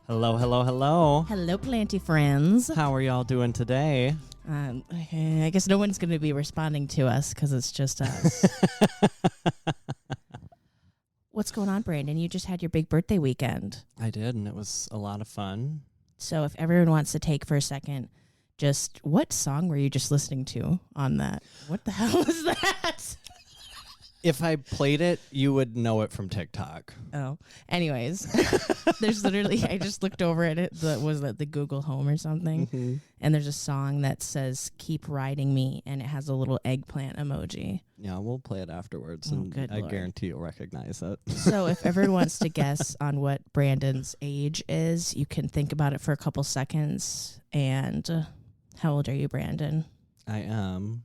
Hello, hello, hello. Hello, planty friends. How are y'all doing today? I guess no one's going to be responding to us because it's just us. What's going on, Brandon? You just had your big birthday weekend. I did, and it was a lot of fun. So if everyone wants to take for a second, just what song were you just listening to on that? What the hell is that? If I played it, you would know it from TikTok. Oh, anyways, there's literally, I just looked over at it. Was that the Google Home or something? Mm-hmm. And there's a song that says, "Keep Riding Me," and it has a little eggplant emoji. Yeah, we'll play it afterwards, Oh, and good I Lord. guarantee you'll recognize it. So if everyone wants to guess on what Brandon's age is, you can think about it for a couple seconds. And how old are you, Brandon? I am.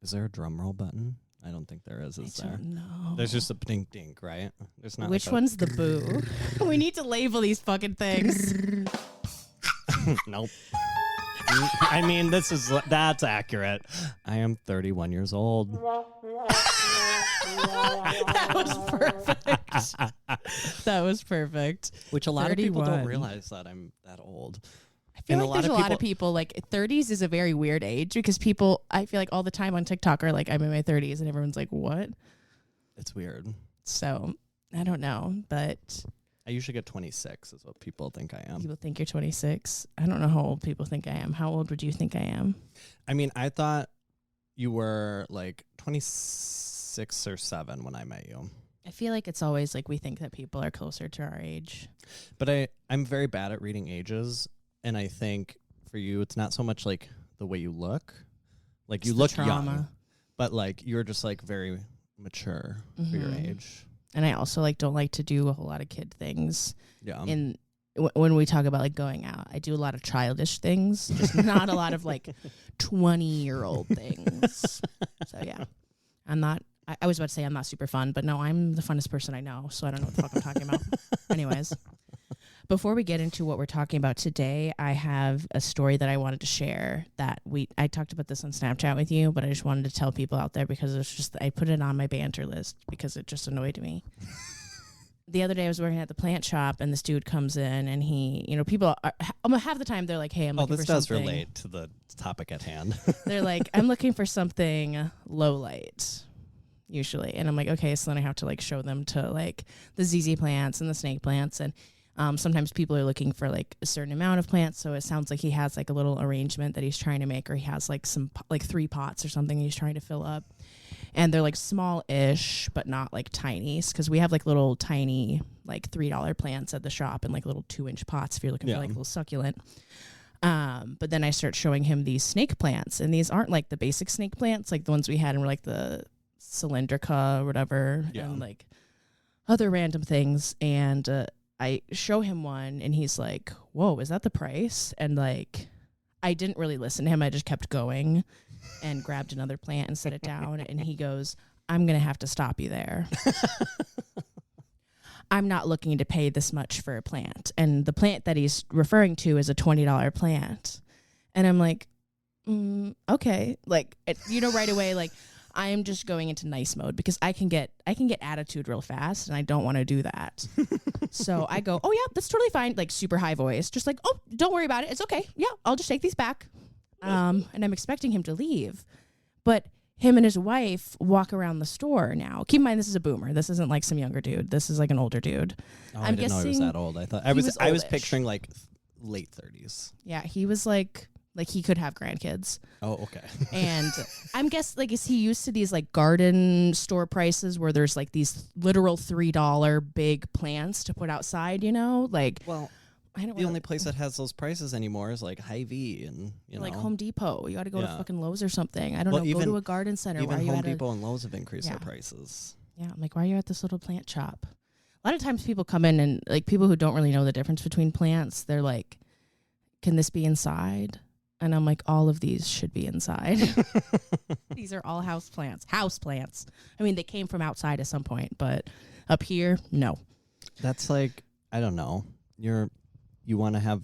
Is there a drum roll button? I don't think there is there? No. There's just a dink dink, right? There's not. Which like one's the boo? We need to label these fucking things. Nope. I mean, that's accurate. I am 31 years old. That was perfect. That was perfect. Which a lot of people 31. don't realize that I'm that old. I feel like there's a lot of people, like 30s is a very weird age because people, I feel like all the time on TikTok are like, I'm in my 30s and everyone's like, what? It's weird. So I don't know, but I usually get 26 is what people think I am. people think you're 26. I don't know how old people think I am. How old would you think I am? I mean, I thought you were like 26 or 7 when I met you. I feel like it's always like we think that people are closer to our age. But I'm very bad at reading ages. And I think for you, it's not so much like the way you look. Like It's you the look trauma. young, but like you're just like very mature for your Mhm. age. And I also like don't like to do a whole lot of kid things. Yeah. And when we talk about like going out, I do a lot of childish things, just not a lot of like 20-year-old things. So yeah, I'm not. I was about to say I'm not super fun, but no, I'm the funnest person I know. So I don't know what the fuck I'm talking about. Anyways, before we get into what we're talking about today, I have a story that I wanted to share that I talked about this on Snapchat with you, but I just wanted to tell people out there because it's just, I put it on my banter list because it just annoyed me. The other day I was working at the plant shop and this dude comes in and he, people are, half the time they're like, hey, I'm looking for this does something. relate to the topic at hand. They're like, I'm looking for something low light, usually. And I'm like, okay, so then I have to like show them to like the ZZ plants and the snake plants. And sometimes people are looking for like a certain amount of plants. So it sounds like he has like a little arrangement that he's trying to make, or he has like some like 3 pots or something he's trying to fill up. And they're like small-ish, but not like tiny. Because we have like little tiny like $3 plants at the shop and like little 2-inch pots if you're looking for like a little succulent. But then I start showing him these snake plants. And these aren't like the basic snake plants, like the ones we had and were like the cylindrica or whatever. Yeah. And like other random things. And I show him one and he's like, whoa, is that the price? And like, I didn't really listen to him. I just kept going and grabbed another plant and set it down. And he goes, I'm going to have to stop you there. I'm not looking to pay this much for a plant. And the plant that he's referring to is a $20 plant. And I'm like, okay. Like, right away, like, I am just going into nice mode because I can get attitude real fast and I don't want to do that. So I go, oh yeah, that's totally fine. Like super high voice, just like, oh, don't worry about it. It's okay. Yeah, I'll just take these back. And I'm expecting him to leave, but him and his wife walk around the store now. Keep in mind, this is a boomer. This isn't like some younger dude. This is like an older dude. Oh, I didn't know he was that old. I thought I was picturing like late 30s. Yeah, he was like he could have grandkids. Oh, okay. And I'm guessing, like, is he used to these, like, garden store prices where there's, like, these literal $3 big plants to put outside, Like, well, I don't the only place that has those prices anymore is, like, Hy-Vee and, like Home Depot. You got to go to fucking Lowe's or something. I don't know. Go to a garden center. Even Home Depot and Lowe's have increased their prices. Yeah, I'm like, why are you at this little plant shop? A lot of times people come in and, like, people who don't really know the difference between plants, they're like, can this be inside? And I'm like, all of these should be inside. These are all house plants. House plants. I mean, they came from outside at some point, but up here, no. That's like, I don't know. You want to have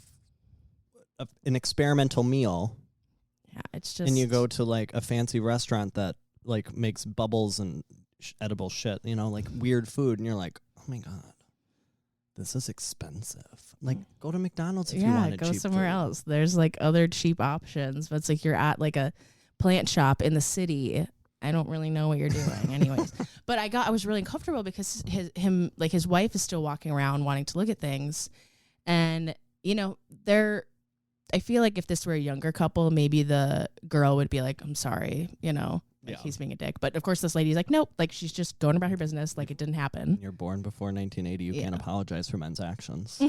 an experimental meal. Yeah, it's just. And you go to like a fancy restaurant that like makes bubbles and edible shit, like weird food. And you're like, oh my God. this is expensive. Like, go to McDonald's if you Yeah, want go cheap somewhere food. else. There's like other cheap options, but it's like you're at like a plant shop in the city. I don't really know what you're doing, anyways. But I was really uncomfortable because his wife is still walking around wanting to look at things, and I feel like if this were a younger couple, maybe the girl would be like, "I'm sorry," he's being a dick. But of course, this lady's like, "Nope," like she's just going about her business, like it didn't happen. You're born before 1980. You can't apologize for men's actions.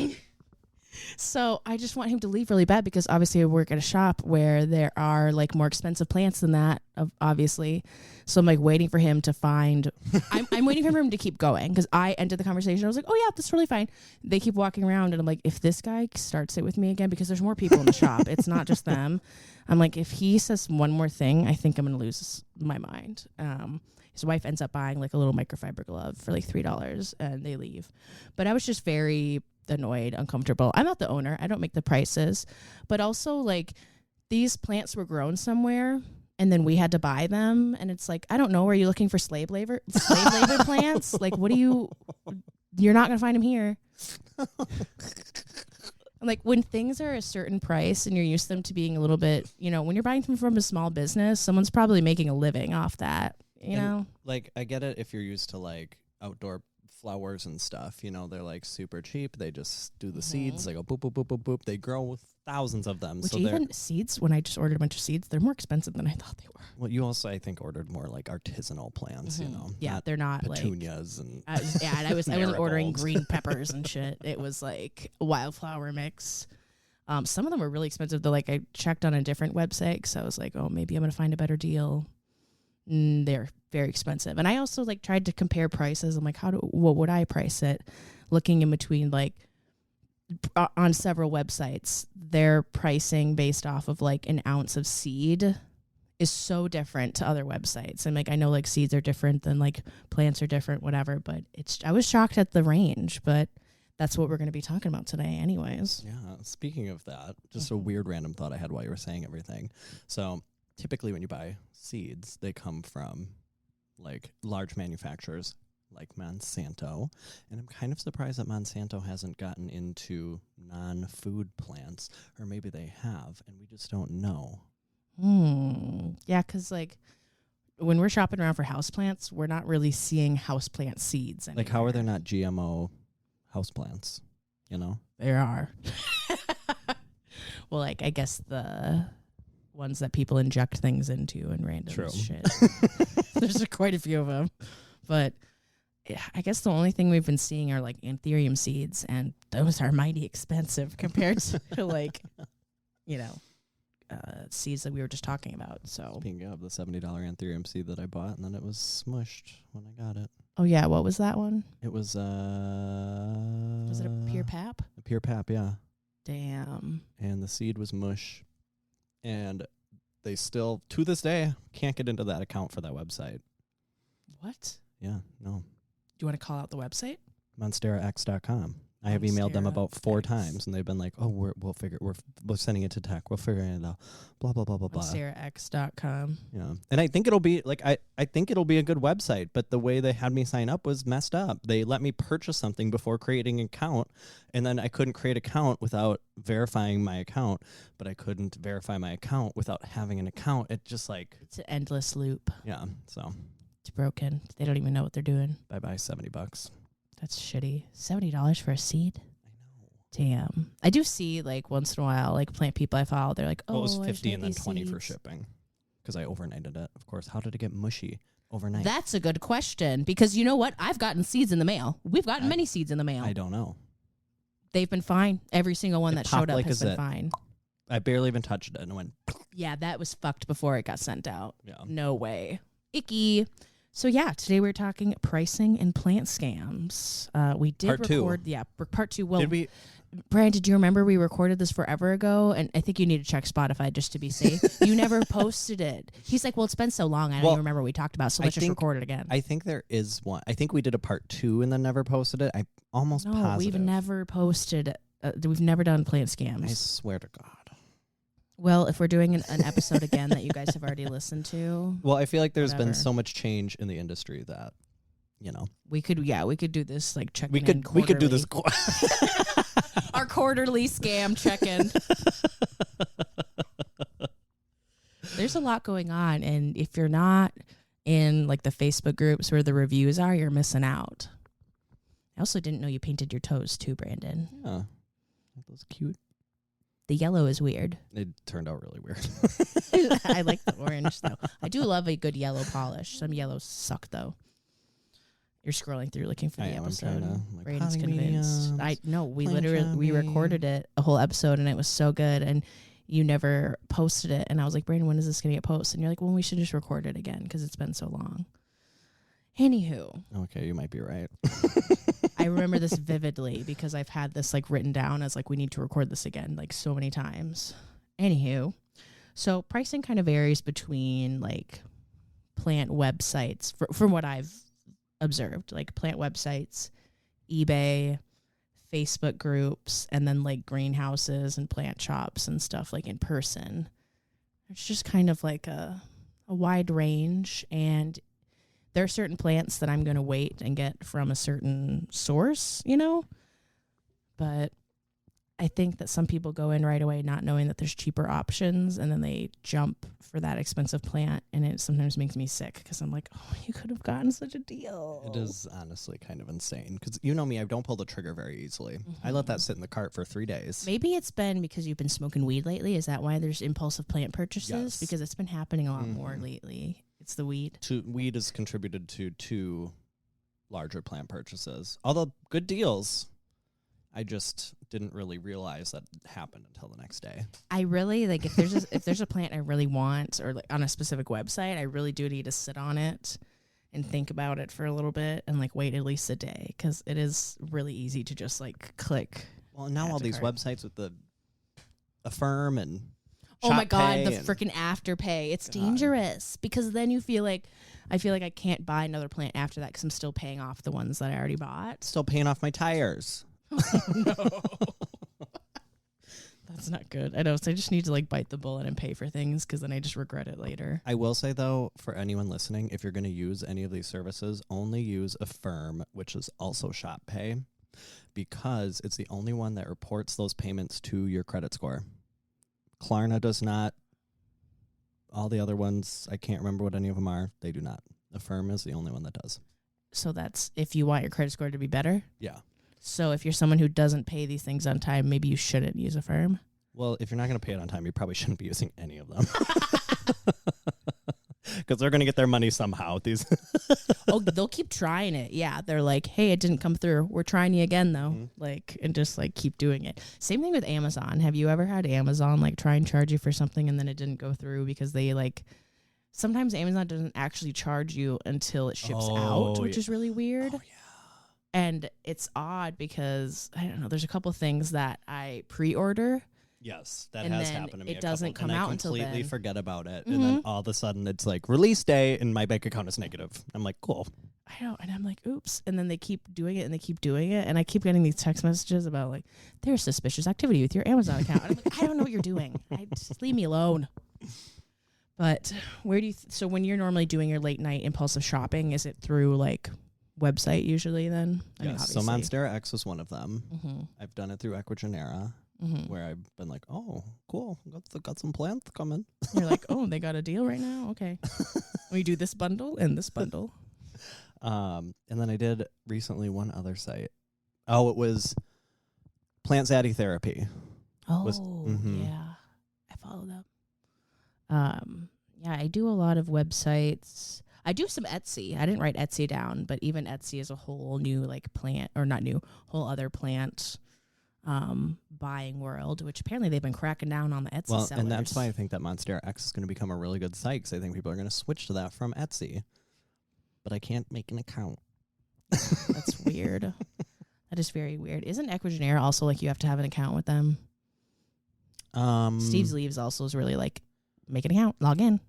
So I just want him to leave really bad because obviously I work at a shop where there are like more expensive plants than that, obviously. So I'm like waiting for him to find. I'm waiting for him to keep going because I ended the conversation. I was like, "Oh yeah, that's really fine." They keep walking around, and I'm like, if this guy starts it with me again, because there's more people in the shop, it's not just them. I'm like, if he says one more thing, I think I'm gonna lose my mind. His wife ends up buying like a little microfiber glove for like $3, and they leave. But I was just very annoyed, uncomfortable. I'm not the owner. I don't make the prices. But also, like, these plants were grown somewhere, and then we had to buy them. And it's like, I don't know. Are you looking for slave labor plants? Like, what do you? You're not gonna find them here. Like, when things are a certain price and you're used to them to being a little bit, when you're buying them from a small business, someone's probably making a living off that. Like, I get it if you're used to like outdoor flowers and stuff, they're like super cheap. They just do the seeds. They go boop, boop, boop, boop, boop. They grow with thousands of them. Which so even seeds, when I just ordered a bunch of seeds, they're more expensive than I thought they were. Well, you also, I think, ordered more like artisanal plants, Yeah, they're not petunias like, and and I wasn't ordering marigolds. green peppers and shit. It was like a wildflower mix. Some of them were really expensive. Though, like, I checked on a different website because I was like, oh, maybe I'm gonna find a better deal. They're very expensive. And I also like tried to compare prices. I'm like, what would I price it? Looking in between, like, on several websites, their pricing based off of like an ounce of seed is so different to other websites. And like, I know like seeds are different than like plants are different, whatever, but I was shocked at the range, but that's what we're going to be talking about today anyways. Yeah. Speaking of that, just a weird random thought I had while you were saying everything. So typically when you buy seeds, they come from like large manufacturers like Monsanto. And I'm kind of surprised that Monsanto hasn't gotten into non-food plants, or maybe they have and we just don't know. Yeah, because like when we're shopping around for houseplants, we're not really seeing houseplant seeds anymore. Like, how are there not GMO houseplants? There are. Well, like, I guess the ones that people inject things into and random shit. There's quite a few of them. But yeah, I guess the only thing we've been seeing are like anthurium seeds, and those are mighty expensive compared to like, seeds that we were just talking about. So speaking of the $70 anthurium seed that I bought, and then it was smushed when I got it. Oh yeah, what was that one? It was it a pure pap? A pure pap, yeah. Damn. And the seed was mush, and they still to this day can't get into that account for that website. What? Yeah, no. Do you want to call out the website? MonsteraX.com. I have emailed them about 4 times, and they've been like, "Oh, we're sending it to tech. We'll figure it out." Blah blah blah blah blah. MonsteraX.com. Yeah, and I think it'll be like I think it'll be a good website, but the way they had me sign up was messed up. They let me purchase something before creating an account, and then I couldn't create an account without verifying my account, but I couldn't verify my account without having an account. It just like It's an endless loop. yeah. So It's broken. They don't even know what they're doing. bye bye $70. That's shitty. $70 for a seed? I know. Damn. I do see like once in a while, like plant people I follow, they're like, oh, Well, it was I 50 just and then made these 20 for seeds. shipping because I overnighted it. Of course, how did it get mushy overnight? That's a good question because you know what? I've gotten seeds in the mail. We've gotten many seeds in the mail. I don't know. They've been fine. Every single one It that popped showed up like has a been zit. fine. I barely even touched it and it went. Yeah, that was fucked before it got sent out. Yeah. No way. Icky. So yeah, today we're talking pricing and plant scams. We did Part 2. record, part 2. Well, Did we? Brian, did you remember we recorded this forever ago? And I think you need to check Spotify just to be safe. You never posted it. He's like, well, it's been so long. I don't even remember what we talked about. So let's just record it again. I think there is one. I think we did a part 2 and then never posted it. I'm almost positive. we've never posted. We've never done plant scams. I swear to God. Well, if we're doing an episode again that you guys have already listened to. Well, I feel like there's been Whatever. so much change in the industry that, We could do this like check. We could do this. Our quarterly scam check-in. There's a lot going on, and if you're not in like the Facebook groups where the reviews are, you're missing out. I also didn't know you painted your toes too, Brandon. Yeah, that was cute. The yellow is weird. It turned out really weird. I like the orange though. I do love a good yellow polish. Some yellows suck though. You're scrolling through looking for the episode. I'm trying to, Brayden's convinced. I know we playing recorded it a whole episode and it was so good, and you never posted it, and I was like, Brayden, when is this gonna get posted? And you're like, well, we should just record it again because it's been so long. Anywho, okay, you might be right. I remember this vividly because I've had this like written down as like we need to record this again like so many times. Anywho, so pricing kind of varies between like plant websites from what I've observed, like plant websites, eBay, Facebook groups, and then like greenhouses and plant shops and stuff like in person. It's just kind of like a wide range, and there are certain plants that I'm going to wait and get from a certain source, but I think that some people go in right away not knowing that there's cheaper options, and then they jump for that expensive plant, and it sometimes makes me sick because I'm like, oh, you could have gotten such a deal. It is honestly kind of insane because you know me, I don't pull the trigger very easily. I let that sit in the cart for 3 days. Maybe it's been because you've been smoking weed lately. Is that why there's impulsive plant purchases? Yes. Because it's been happening a lot more lately. It's the weed. Weed has contributed to 2 larger plant purchases. Although good deals, I just didn't really realize that happened until the next day. I really like if there's a plant I really want, or like on a specific website, I really do need to sit on it and think about it for a little bit and like wait at least a day, because it is really easy to just like click. Well, now all these websites with the Affirm and oh my God, Pay the freaking Afterpay. It's dangerous because then I feel like I can't buy another plant after that because I'm still paying off the ones that I already bought. Still paying off my tires. No. That's not good. I know. So I just need to like bite the bullet and pay for things because then I just regret it later. I will say though, for anyone listening, if you're going to use any of these services, only use Affirm, which is also Shop Pay, because it's the only one that reports those payments to your credit score. Klarna does not. All the other ones, I can't remember what any of them are. They do not. Affirm is the only one that does. So that's if you want your credit score to be better? Yeah. So if you're someone who doesn't pay these things on time, maybe you shouldn't use Affirm? Well, if you're not going to pay it on time, you probably shouldn't be using any of them. Because they're going to get their money somehow. These. Oh, they'll keep trying it. Yeah, they're like, hey, it didn't come through. We're trying you again, though. Mm-hmm. Like, and just like keep doing it. Same thing with Amazon. Have you ever had Amazon like try and charge you for something and then it didn't go through because they like, sometimes Amazon doesn't actually charge you until it ships out, which is really weird. Oh, yeah. And it's odd because, I don't know, there's a couple things that I pre-order. Yes, that has happened to me. It doesn't come out until then. I completely forget about it. Mm-hmm. And then all of a sudden it's like release day and my bank account is negative. I'm like, cool. I know. And I'm like, oops. And then they keep doing it and they keep doing it. And I keep getting these text messages about like, there's suspicious activity with your Amazon account. And I'm like, I don't know what you're doing. Just leave me alone. But where do you, so when you're normally doing your late night impulsive shopping, is it through like website usually then? I mean, so Monstera X is one of them. Mm-hmm. I've done it through Equigenera. Mm-hmm. Where I've been like, oh, cool, got some plants coming. You're like, oh, they got a deal right now? Okay. We do this bundle and this bundle. And then I did recently one other site. Oh, it was Plant Zaddy Therapy. Oh, yeah. I follow them. Yeah, I do a lot of websites. I do some Etsy. I didn't write Etsy down, but even Etsy is a whole new like plant, or not new, whole other plant buying world, which apparently they've been cracking down on the Etsy sellers. And that's why I think that Monstera X is going to become a really good site, because I think people are going to switch to that from Etsy. But I can't make an account. That's weird. That is very weird. Isn't Equigenera also like you have to have an account with them? Steve's Leaves also is really like make an account, log in.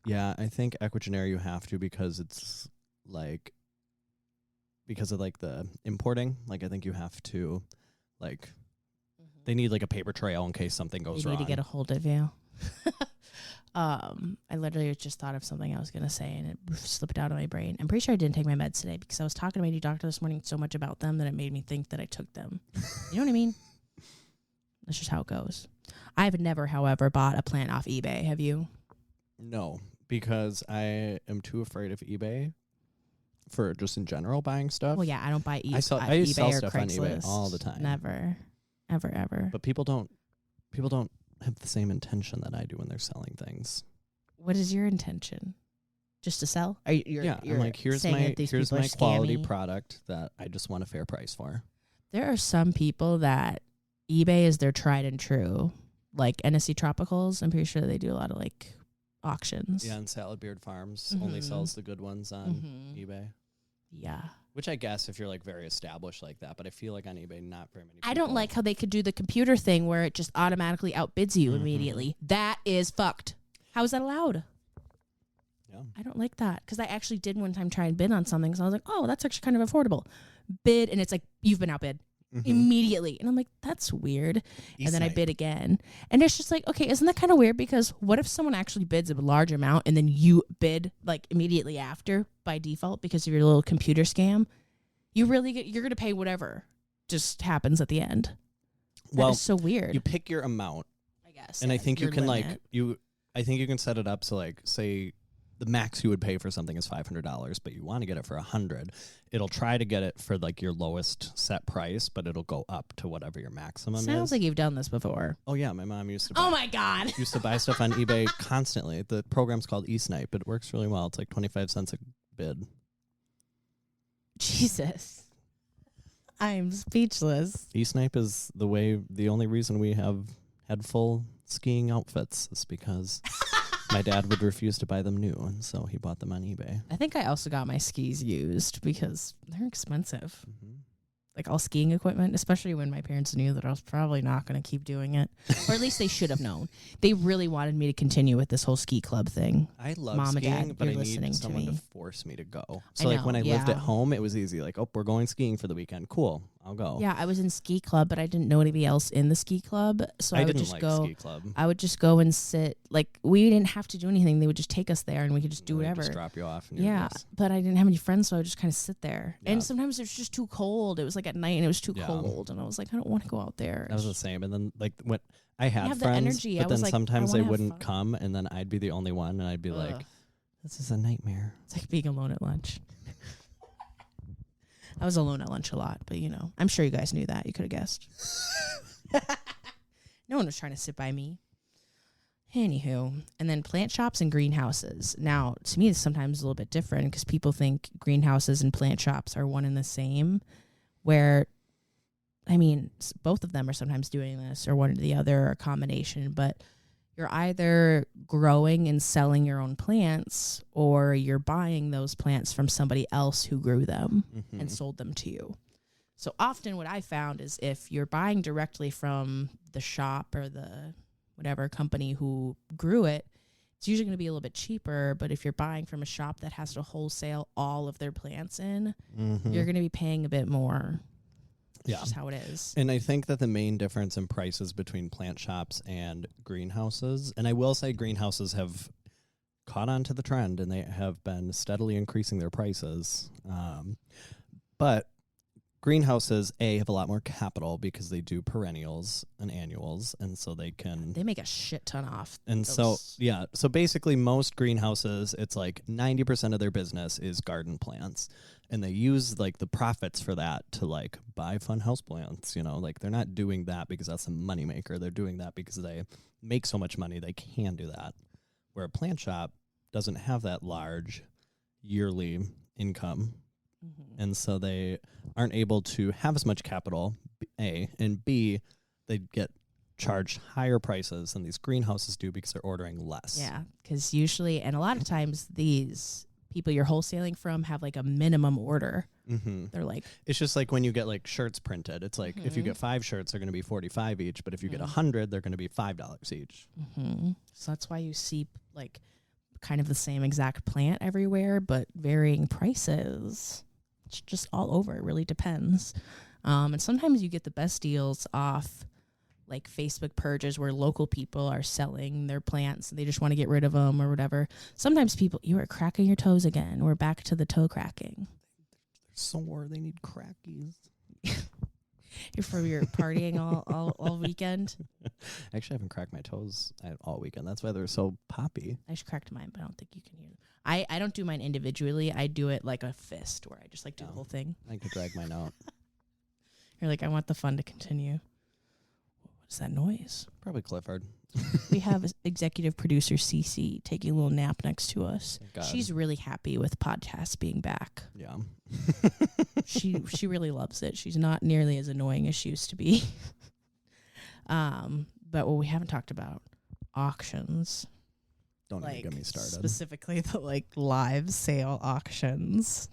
Yeah, I think Equigenera you have to because it's like because of like the importing. Like I think you have to. Like, they need like a paper trail in case something goes wrong. They need to get a hold of you. I literally just thought of something I was going to say and it slipped out of my brain. I'm pretty sure I didn't take my meds today because I was talking to my new doctor this morning so much about them that it made me think that I took them. You know what I mean? That's just how it goes. I've never, however, bought a plant off eBay. Have you? No, because I am too afraid of eBay for just in general buying stuff. Well, yeah, I don't buy I used to eBay sell or stuff Craigslist on eBay all the time. Never, ever. But people don't have the same intention that I do when they're selling things. What is your intention? Just to sell? You're I'm like, here's my quality product that I just want a fair price for. There are some people that eBay is their tried and true. Like NSC Tropicals, I'm pretty sure they do a lot of like auctions. Yeah, and Salad Beard Farms only sells the good ones on eBay. Yeah. Which I guess if you're like very established like that, but I feel like on eBay not very many people. I don't like how they could do the computer thing where it just automatically outbids you immediately. That is fucked. How is that allowed? Yeah. I don't like that because I actually did one time try and bid on something. So I was like, oh, that's actually kind of affordable. Bid, and it's like, you've been outbid immediately. And I'm like, that's weird. And then I bid again. And it's just like, okay, isn't that kind of weird? Because what if someone actually bids a large amount and then you bid like immediately after by default because of your little computer scam? You're going to pay whatever just happens at the end. That is so weird. You pick your amount. I guess. And I think you can limit. I think you can set it up so like, say the max you would pay for something is $500, but you want to get it for $100. It'll try to get it for like your lowest set price, but it'll go up to whatever your maximum is. Sounds like you've done this before. Oh yeah, my mom used to. Oh my God. Used to buy stuff on eBay constantly. The program's called eSnipe. It works really well. It's like 25 cents a bid. Jesus. I'm speechless. eSnipe is the only reason we have had full skiing outfits is because my dad would refuse to buy them new, and so he bought them on eBay. I think I also got my skis used because they're expensive. Like all skiing equipment, especially when my parents knew that I was probably not going to keep doing it. Or at least they should have known. They really wanted me to continue with this whole ski club thing. I love Mom skiing, and Dad, but I you're need listening to someone to me. force me to go. So like when I lived at home, it was easy. Like, oh, we're going skiing for the weekend. Cool, I'll go. Yeah, I was in ski club, but I didn't know anybody else in the ski club. So I would didn't just like go. ski club. I would just go and sit. Like we didn't have to do anything. They would just take us there, and we could just do whatever. Just drop you off. And Yeah, but I didn't have any friends, so I would just kind of sit there. Yeah. And sometimes it was just too cold. It was like at night, and it was too cold, and I was like, I don't want to go out there. That was the same. And then like when I had have friends, the energy. but I then was like, sometimes I they wanna have wouldn't fun. come, and then I'd be the only one, and I'd be like, this is a nightmare. It's like being alone at lunch. I was alone at lunch a lot, but you know, I'm sure you guys knew that. You could have guessed. No one was trying to sit by me. Anywho, and then plant shops and greenhouses. Now, to me, it's sometimes a little bit different because people think greenhouses and plant shops are one and the same, where, I mean, both of them are sometimes doing this or one or the other or a combination, but you're either growing and selling your own plants or you're buying those plants from somebody else who grew them and sold them to you. So often what I found is if you're buying directly from the shop or the whatever company who grew it, it's usually going to be a little bit cheaper. But if you're buying from a shop that has to wholesale all of their plants in, you're going to be paying a bit more. It's just how it is. And I think that the main difference in prices between plant shops and greenhouses, and I will say greenhouses have caught on to the trend and they have been steadily increasing their prices. But greenhouses, have a lot more capital because they do perennials and annuals, and so they make a shit ton off. And so basically most greenhouses, it's like 90% of their business is garden plants, and they use like the profits for that to like buy fun house plants, you know, like they're not doing that because that's a moneymaker. They're doing that because they make so much money they can do that. Where a plant shop doesn't have that large yearly income. And so they aren't able to have as much capital, A, and B, they get charged higher prices than these greenhouses do because they're ordering less. Yeah, because usually, and a lot of times, these people you're wholesaling from have like a minimum order. They're like, it's just like when you get like shirts printed. It's like if you get 5 shirts, they're going to be $45 each, but if you get 100, they're going to be $5 each. So that's why you see like kind of the same exact plant everywhere, but varying prices. It's just all over. It really depends. And sometimes you get the best deals off like Facebook purges where local people are selling their plants. They just want to get rid of them or whatever. Sometimes people, you are cracking your toes again. We're back to the toe cracking. They're sore. They need crackies. You're from your partying all weekend. Actually, I haven't cracked my toes all weekend. That's why they're so poppy. I just cracked mine, but I don't think you can hear them. I don't do mine individually. I do it like a fist where I just like do the whole thing. I could drag mine out. You're like, I want the fun to continue. What is that noise? Probably Clifford. We have executive producer Cece taking a little nap next to us. God. She's really happy with podcasts being back. Yeah. She really loves it. She's not nearly as annoying as she used to be. But what we haven't talked about, auctions. Don't even get me started. Specifically the like live sale auctions.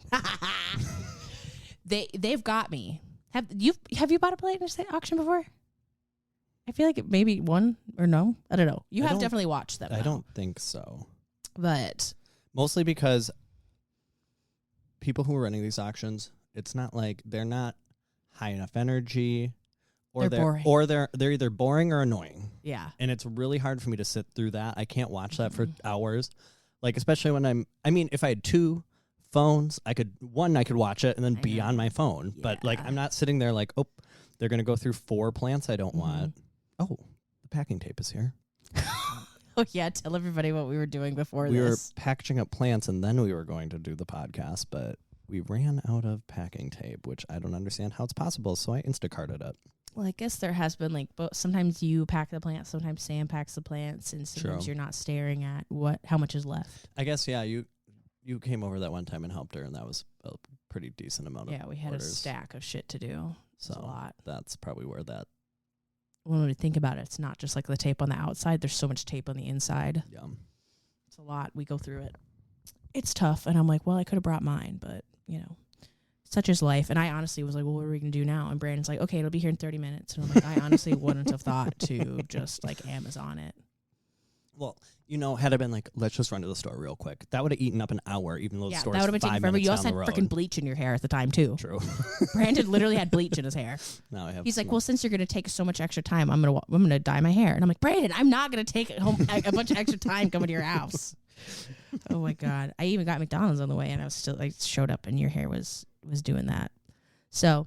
They've got me. Have you bought a plant in an auction before? I feel like it maybe one or no. I don't know. You have definitely watched them. I don't think so. But mostly because people who are running these auctions, it's not like they're not high enough energy, or they're boring. or they're either boring or annoying. Yeah. And it's really hard for me to sit through that. I can't watch that for hours. Like, especially when if I had two phones, I could watch it and then be on my phone. Yeah. But like, I'm not sitting there like, oh, they're going to go through 4 plants I don't want. Oh, the packing tape is here. Oh, yeah. Tell everybody what we were doing before we this. We were packaging up plants, and then we were going to do the podcast, but we ran out of packing tape, which I don't understand how it's possible, so I Instacarted it. Well, I guess there has been, like, sometimes you pack the plants, sometimes Sam packs the plants, and sometimes you're not staring at how much is left. I guess, yeah, you came over that one time and helped her, and that was a pretty decent amount of Yeah, we had orders. a stack of shit to do. So a lot. That's probably where that... When we think about it, it's not just like the tape on the outside. There's so much tape on the inside. Yeah. It's a lot. We go through it. It's tough. And I'm like, well, I could have brought mine, but, you know, such is life. And I honestly was like, well, what are we going to do now? And Brandon's like, okay, it'll be here in 30 minutes. And I'm like, I honestly wouldn't have thought to just like Amazon it. Well, you know, had I been like, let's just run to the store real quick, that would have eaten up an hour, even though the store's 5 minutes down the road. That would have been taking forever. You also had freaking bleach in your hair at the time, too. True. Brandon literally had bleach in his hair. Now I have. He's like, well, since you're going to take so much extra time, I'm gonna dye my hair. And I'm like, Brandon, I'm not going to take a bunch of extra time coming to your house. Oh, my God. I even got McDonald's on the way, and I showed up, and your hair was doing that. So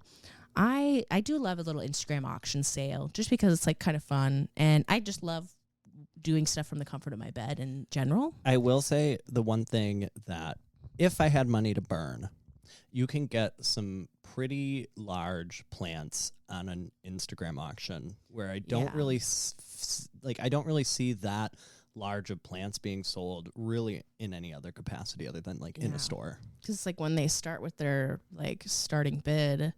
I do love a little Instagram auction sale just because it's like kind of fun. And I just love doing stuff from the comfort of my bed in general. I will say the one thing that if I had money to burn, you can get some pretty large plants on an Instagram auction where I don't really I don't really see that large of plants being sold really in any other capacity other than like in a store. Because like when they start with their like starting bid,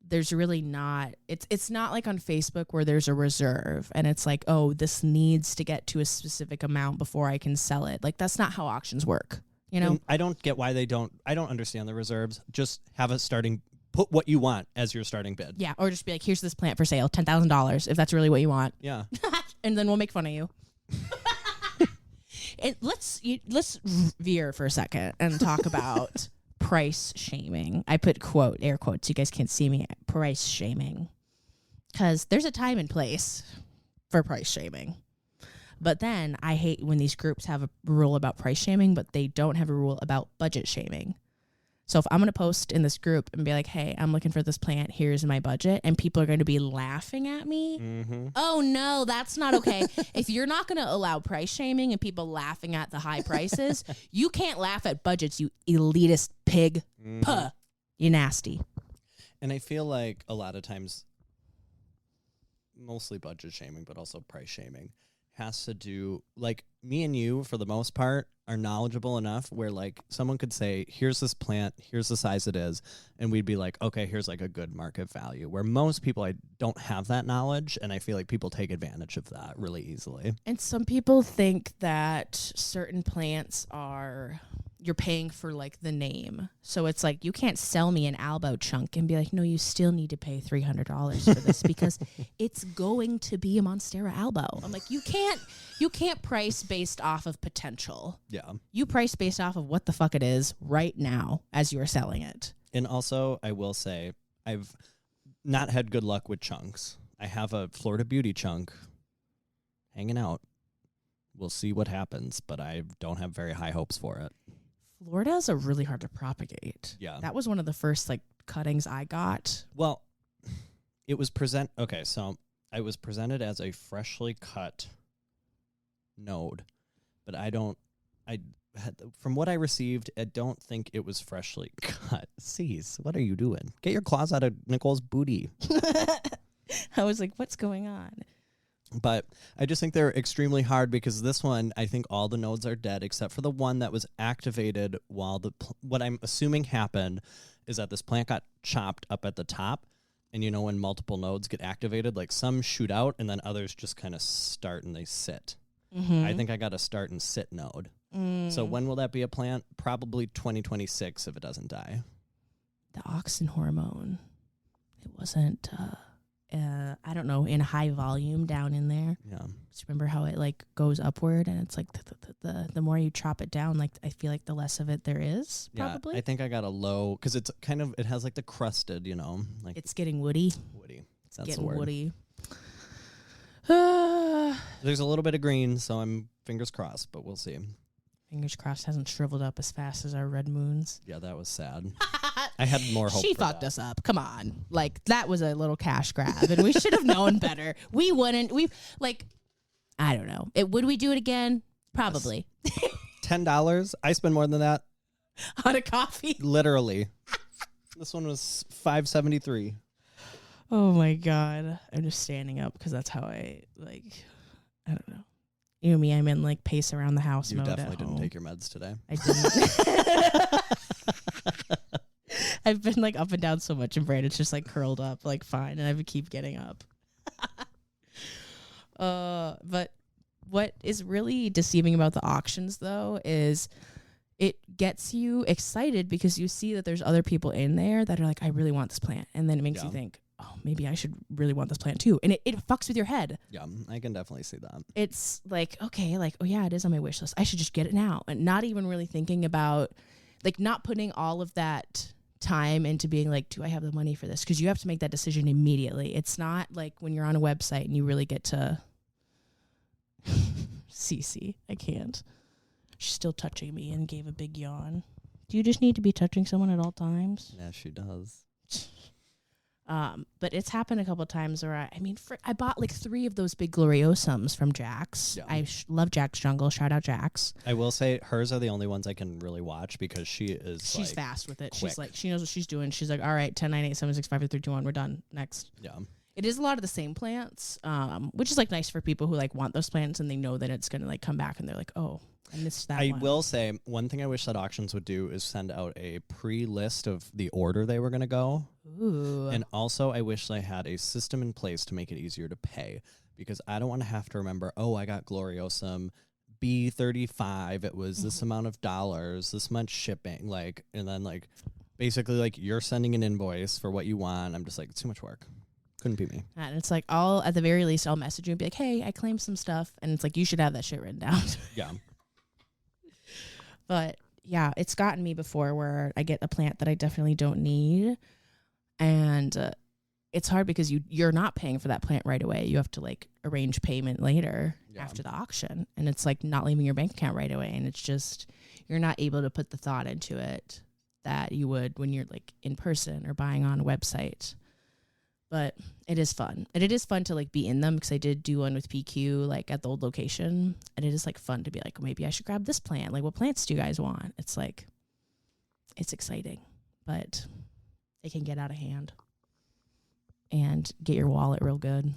there's really not, it's not like on Facebook where there's a reserve and it's like, oh, this needs to get to a specific amount before I can sell it. Like that's not how auctions work, you know? And I don't get why I don't understand the reserves. Just have a put what you want as your starting bid. Yeah, or just be like, here's this plant for sale, $10,000 if that's really what you want. Yeah. And then we'll make fun of you. And let's veer for a second and talk about price shaming. I put air quotes, you guys can't see me, price shaming. Because there's a time and place for price shaming. But then I hate when these groups have a rule about price shaming, but they don't have a rule about budget shaming. So if I'm going to post in this group and be like, hey, I'm looking for this plant, here's my budget, and people are going to be laughing at me, oh no, that's not okay. If you're not going to allow price shaming and people laughing at the high prices, you can't laugh at budgets, you elitist pig. Puh, you nasty. And I feel like a lot of times, mostly budget shaming, but also price shaming, has to do, like, me and you, for the most part, are knowledgeable enough where, like, someone could say, here's this plant, here's the size it is, and we'd be like, okay, here's, like, a good market value. Where most people, I don't have that knowledge, and I feel like people take advantage of that really easily. And some people think that certain plants you're paying for, like, the name. So it's like, you can't sell me an Albo chunk and be like, no, you still need to pay $300 for this because it's going to be a Monstera Albo. I'm like, you can't price based off of potential. Yeah. You price based off of what the fuck it is right now as you are selling it. And also, I will say, I've not had good luck with chunks. I have a Florida Beauty chunk hanging out. We'll see what happens, but I don't have very high hopes for it. Floridas are really hard to propagate. Yeah. That was one of the first like cuttings I got. Well, it was okay, so I was presented as a freshly cut node, but from what I received, I don't think it was freshly cut. Cease, what are you doing? Get your claws out of Nicole's booty. I was like, what's going on? But I just think they're extremely hard because this one, I think all the nodes are dead except for the one that was activated while what I'm assuming happened is that this plant got chopped up at the top. And you know when multiple nodes get activated, like some shoot out and then others just kind of start and they sit. Mm-hmm. I think I got a start and sit node. So when will that be a plant? Probably 2026 if it doesn't die. The auxin hormone. It wasn't, I don't know, in high volume down in there. Yeah. Just remember how it like goes upward and it's like the more you chop it down, like I feel like the less of it there is, probably. Yeah, I think I got a low, because it's kind of, it has like the crusted, you know. Like it's getting woody. Woody. It's That's getting the word. woody. There's a little bit of green, so I'm fingers crossed, but we'll see. Fingers crossed hasn't shriveled up as fast as our red moons. Yeah, that was sad. I had more hope. She fucked us up. Come on. Like, that was a little cash grab, and we should have known better. We wouldn't. I don't know. Would we do it again? Probably. Yes. $10? I spend more than that. On a coffee? Literally. This one was $5.73. Oh, my God. I'm just standing up because that's how I don't know. You know me, I'm in, like, pace around the house mode. You definitely at didn't home. take your meds today. I didn't. I've been like up and down so much, and Brandon's just like curled up, like fine, and I would keep getting up. But what is really deceiving about the auctions, though, is it gets you excited because you see that there's other people in there that are like, I really want this plant, and then it makes you think, oh, maybe I should really want this plant too, and it fucks with your head. Yeah, I can definitely see that. It's like, okay, like, oh yeah, it is on my wish list. I should just get it now, and not even really thinking about, like, not putting all of that time into being like, do I have the money for this? Because you have to make that decision immediately. It's not like when you're on a website and you really get to Cece. I can't. She's still touching me and gave a big yawn. Do you just need to be touching someone at all times? Yeah, she does. But it's happened a couple of times where I bought like 3 of those big Gloriosums from Jax. Yeah. I love Jax Jungle. Shout out Jax. I will say hers are the only ones I can really watch because she's like, fast with it. quick. She's like, she knows what she's doing. She's like, all right, 10, 9, 8, 7, 6, 5, 4, 3, 2, 1, we're done. Next. Yeah. It is a lot of the same plants, which is like nice for people who like want those plants and they know that it's going to like come back and they're like, oh, I missed that one. I will say one thing I wish that auctions would do is send out a pre-list of the order they were going to go. Ooh. And also I wish they had a system in place to make it easier to pay because I don't want to have to remember, oh, I got Gloriosum B35. It was this amount of dollars, this much shipping, like, and then like basically like you're sending an invoice for what you want. I'm just like, it's too much work. Couldn't be me. And it's like, at the very least, I'll message you and be like, hey, I claimed some stuff. And it's like, you should have that shit written down. Yeah. But yeah, it's gotten me before where I get a plant that I definitely don't need. And it's hard because you're not paying for that plant right away. You have to like arrange payment later after the auction. And it's like not leaving your bank account right away. And it's just, you're not able to put the thought into it that you would when you're like in person or buying on a website. But it is fun. And it is fun to like be in them because I did do one with PQ like at the old location. And it is like fun to be like, maybe I should grab this plant. Like, what plants do you guys want? It's like, it's exciting, but it can get out of hand and get your wallet real good.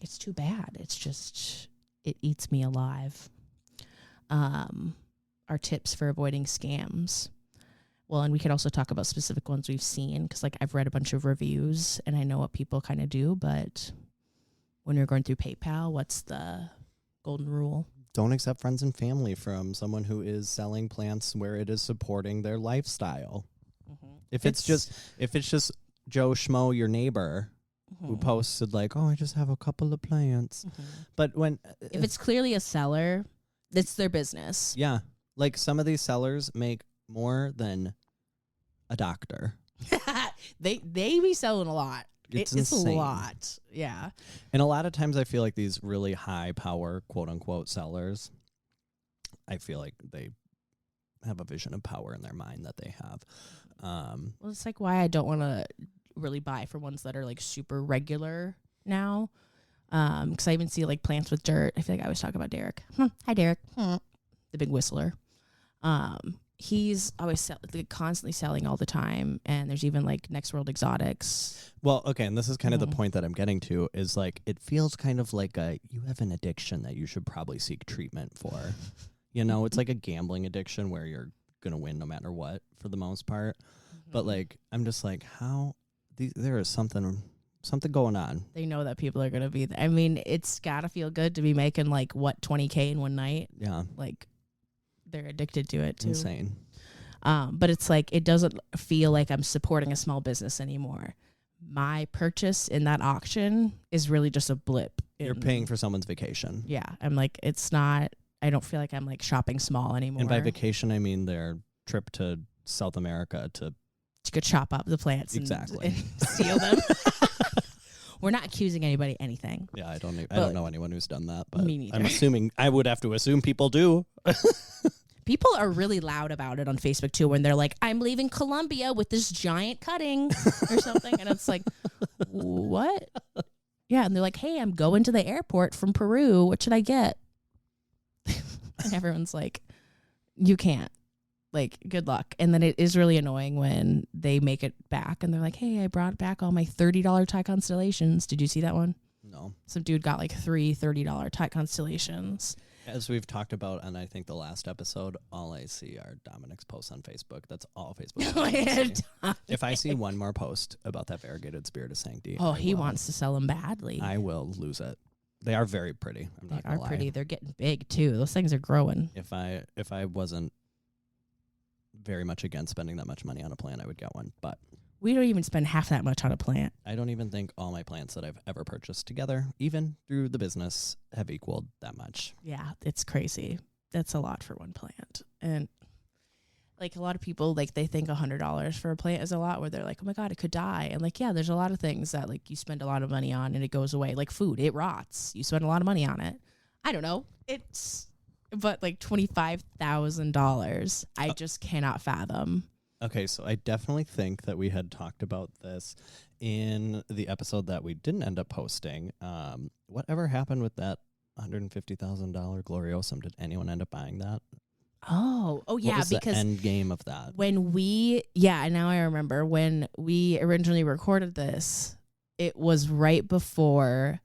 It's too bad. It's just, it eats me alive. Our tips for avoiding scams. Well, and we could also talk about specific ones we've seen because, like, I've read a bunch of reviews and I know what people kind of do. But when you're going through PayPal, what's the golden rule? Don't accept friends and family from someone who is selling plants where it is supporting their lifestyle. Mm-hmm. If it's just Joe Schmo, your neighbor, who posted like, "Oh, I just have a couple of plants," but when if it's clearly a seller, it's their business. Yeah, like some of these sellers make more than a doctor. they be selling a lot It's it's a insane. lot. Yeah. And a lot of times I feel like these really high power, quote unquote, sellers, I feel like they have a vision of power in their mind that they have. Well, it's like why I don't want to really buy for ones that are like super regular now. Because I even see like plants with dirt. I feel like I always talk about Derek. Hi, Derek. The big whistler. He's always constantly selling all the time. And there's even like Next World Exotics. Well, okay, and this is kind of the point that I'm getting to is like it feels kind of like you have an addiction that you should probably seek treatment for. You know, it's like a gambling addiction where you're going to win no matter what for the most part. But like I'm just like there is something going on. They know that people are going to be there. I mean, it's got to feel good to be making like what, $20K in one night. Yeah. Like they're addicted to it too. Insane. But it's like, it doesn't feel like I'm supporting a small business anymore. My purchase in that auction is really just a blip. You're paying for someone's vacation. Yeah. I'm like, it's not, I don't feel like I'm like shopping small anymore. And by vacation, I mean their trip to South America to go chop up the plants exactly and steal them. We're not accusing anybody anything. Yeah, I don't know anyone who's done that, but me neither. I would have to assume people do. People are really loud about it on Facebook too when they're like, I'm leaving Colombia with this giant cutting or something. And it's like, what? Yeah. And they're like, hey, I'm going to the airport from Peru. What should I get? And everyone's like, you can't. Like, good luck. And then it is really annoying when they make it back and they're like, hey, I brought back all my $30 tie constellations. Did you see that one? No. Some dude got like three $30 tie constellations. As we've talked about, and I think the last episode, all I see are Dominic's posts on Facebook. That's all Facebook. If I see one more post about that variegated Spirit of Sanctity, he wants to sell them badly. I will lose it. They are very pretty. I'm not gonna lie. Pretty. They're getting big too. Those things are growing. If I wasn't very much against spending that much money on a plant, I would get one. But we don't even spend half that much on a plant. I don't even think all my plants that I've ever purchased together, even through the business, have equaled that much. Yeah, it's crazy. That's a lot for one plant. And like a lot of people, like they think $100 for a plant is a lot, where they're like, oh my God, it could die. And like, yeah, there's a lot of things that like you spend a lot of money on and it goes away. Like food, it rots. You spend a lot of money on it. I don't know. But like $25,000, I just cannot fathom. Okay, so I definitely think that we had talked about this in the episode that we didn't end up posting. Whatever happened with that $150,000 Gloriosum? Did anyone end up buying that? Oh yeah, what was because the end game of that? Now I remember when we originally recorded this, it was right before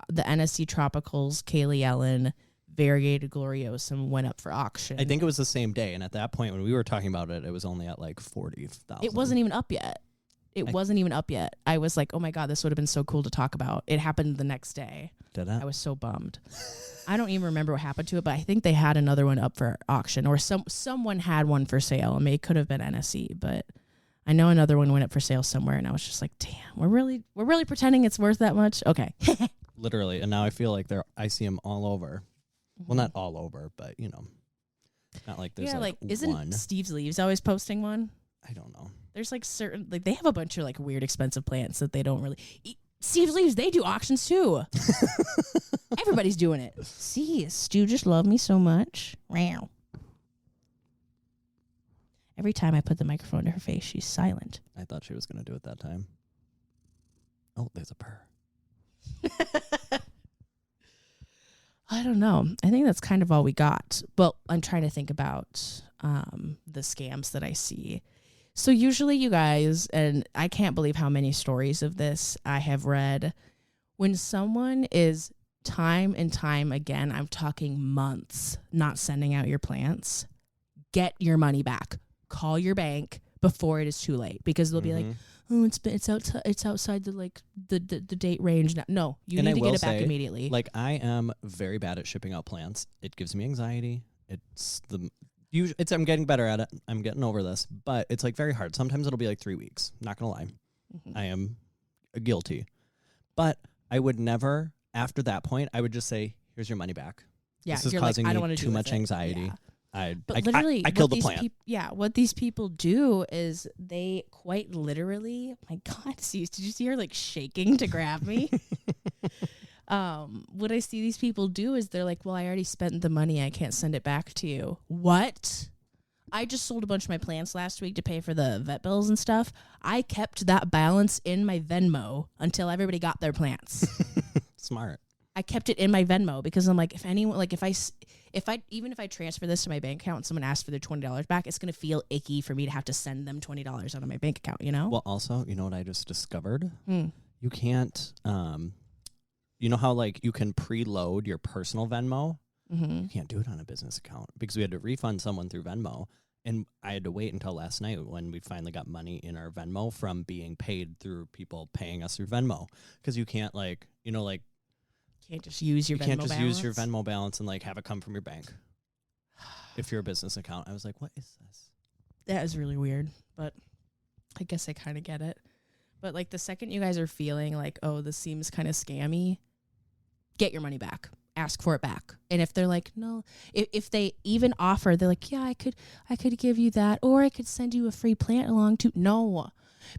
the NSC Tropicals Kaylee Ellen variegated Gloriosum went up for auction. I think it was the same day, and at that point when we were talking about it, it was only at like 40,000. It wasn't even up yet. I was like, oh my God, this would have been so cool to talk about. It happened the next day. Did it? I was so bummed. I don't even remember what happened to it, but I think they had another one up for auction, or someone had one for sale. I mean, it could have been NSE, but I know another one went up for sale somewhere, and I was just like, damn, we're really pretending it's worth that much? Okay. Literally, and now I feel like I see them all over. Well, not all over, but you know, not like there's isn't one. Steve's Leaves always posting one? I don't know. There's like certain, like they have a bunch of like weird expensive plants that they don't really. Steve's Leaves, they do auctions too. Everybody's doing it. See, Stu just loved me so much. Wow. Every time I put the microphone to her face, she's silent. I thought she was going to do it that time. Oh, there's a purr. I don't know. I think that's kind of all we got. But I'm trying to think about the scams that I see. So usually you guys, and I can't believe how many stories of this I have read, when someone is time and time again, I'm talking months, not sending out your plants, get your money back. Call your bank before it is too late, because they'll be like, oh, it's outside the date range. No, you need to get it back immediately. Like, I am very bad at shipping out plants. It gives me anxiety. I'm getting better at it. I'm getting over this, but it's like very hard. Sometimes it'll be like 3 weeks. Not gonna lie, I am guilty. But I would never, after that point, I would just say, "Here's your money back." Yeah, this is causing me too much anxiety. Yeah. But literally, I killed the plant. What these people do is they quite literally, my God, did you see her like shaking to grab me? What I see these people do is they're like, well, I already spent the money. I can't send it back to you. What? I just sold a bunch of my plants last week to pay for the vet bills and stuff. I kept that balance in my Venmo until everybody got their plants. Smart. I kept it in my Venmo because I'm like, if anyone, like if I transfer this to my bank account and someone asks for their $20 back, it's going to feel icky for me to have to send them $20 out of my bank account, you know? Well, also, you know what I just discovered? You can't, you know how like you can preload your personal Venmo? You can't do it on a business account because we had to refund someone through Venmo. And I had to wait until last night when we finally got money in our Venmo from being paid through people paying us through Venmo. Because you can't like, you know, like, can't just use your Venmo balance. Use your Venmo balance and like have it come from your bank. If you're a business account. I was like, what is this? That is really weird, but I guess I kind of get it. But like the second you guys are feeling like, oh, this seems kind of scammy, get your money back. Ask for it back. And if they're like, no, if they even offer, they're like, yeah, I could give you that, or I could send you a free plant along too. No,